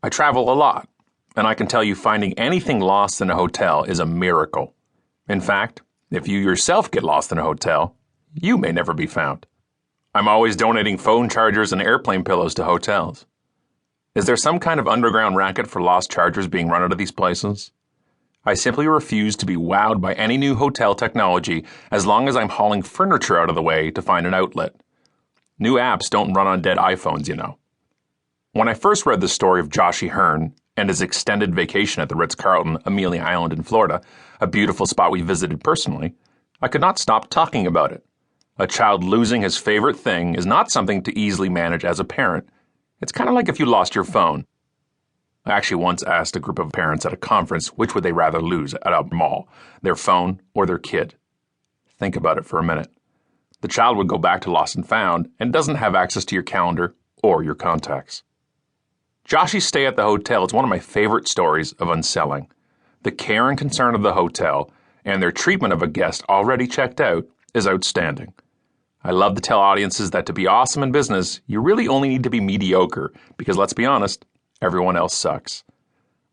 I travel a lot, and I can tell you finding anything lost in a hotel is a miracle. In fact, if you yourself get lost in a hotel, you may never be found. I'm always donating phone chargers and airplane pillows to hotels. Is there some kind of underground racket for lost chargers being run out of these places? I simply refuse to be wowed by any new hotel technology as long as I'm hauling furniture out of the way to find an outlet. New apps don't run on dead iPhones, you know. When I first read the story of Joshy Hearn and his extended vacation at the Ritz-Carlton, Amelia Island in Florida, a beautiful spot we visited personally, I could not stop talking about it. A child losing his favorite thing is not something to easily manage as a parent. It's kind of like if you lost your phone. I actually once asked a group of parents at a conference which would they rather lose at a mall, their phone or their kid. Think about it for a minute. The child would go back to lost and found and doesn't have access to your calendar or your contacts. Joshy's stay at the hotel is one of my favorite stories of UnSelling. The care and concern of the hotel and their treatment of a guest already checked out is outstanding. I love to tell audiences that to be awesome in business, you really only need to be mediocre because, let's be honest, everyone else sucks.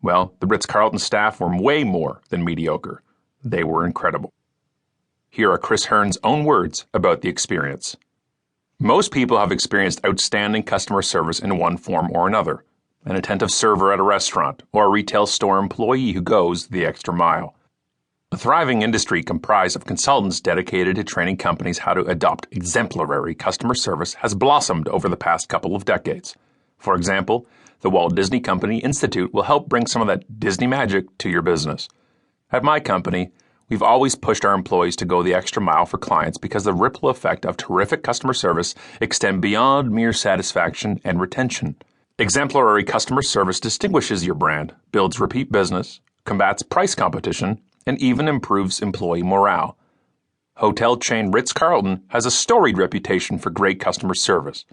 Well, the Ritz-Carlton staff were way more than mediocre. They were incredible. Here are Chris Hearn's own words about the experience. Most people have experienced outstanding customer service in one form or another. An attentive server at a restaurant or a retail store employee who goes the extra mile. A thriving industry comprised of consultants dedicated to training companies how to adopt exemplary customer service has blossomed over the past couple of decades. For example, the Walt Disney Company Institute will help bring some of that Disney magic to your business. At my company, we've always pushed our employees to go the extra mile for clients because the ripple effect of terrific customer service extend beyond mere satisfaction and retention. Exemplary customer service distinguishes your brand, builds repeat business, combats price competition, and even improves employee morale. Hotel chain Ritz-Carlton has a storied reputation for great customer service.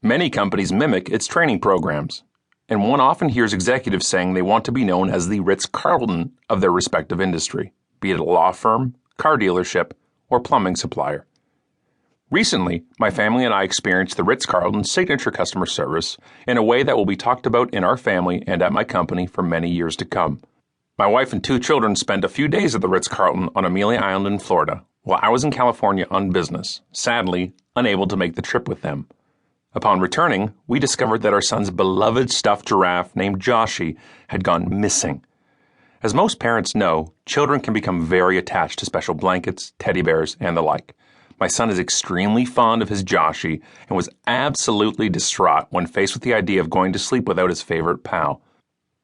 Many companies mimic its training programs, and one often hears executives saying they want to be known as the Ritz-Carlton of their respective industry, be it a law firm, car dealership, or plumbing supplier. Recently, my family and I experienced the Ritz-Carlton signature customer service in a way that will be talked about in our family and at my company for many years to come. My wife and 2 children spent a few days at the Ritz-Carlton on Amelia Island in Florida, while I was in California on business, sadly unable to make the trip with them. Upon returning, we discovered that our son's beloved stuffed giraffe named Joshy had gone missing. As most parents know, children can become very attached to special blankets, teddy bears, and the like. My son is extremely fond of his Joshy and was absolutely distraught when faced with the idea of going to sleep without his favorite pal.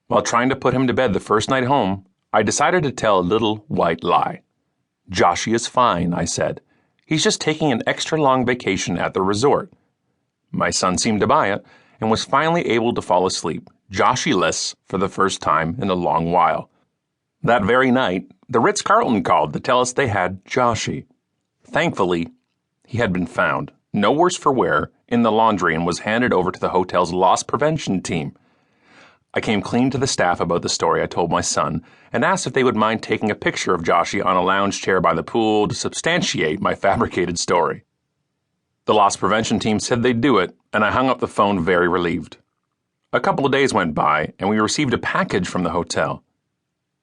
While trying to put him to bed the first night home, I decided to tell a little white lie. Joshy is fine, I said. He's just taking an extra long vacation at the resort. My son seemed to buy it and was finally able to fall asleep, Joshy-less for the first time in a long while. That very night, the Ritz-Carlton called to tell us they had Joshy. Thankfully, he had been found, no worse for wear, in the laundry and was handed over to the hotel's loss prevention team. I came clean to the staff about the story I told my son and asked if they would mind taking a picture of Joshy on a lounge chair by the pool to substantiate my fabricated story. The loss prevention team said they'd do it, and I hung up the phone very relieved. A couple of days went by, and we received a package from the hotel.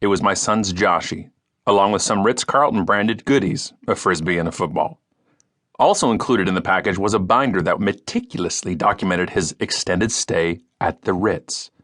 It was my son's Joshy, along with some Ritz-Carlton branded goodies, a frisbee and a football. Also included in the package was a binder that meticulously documented his extended stay at the Ritz.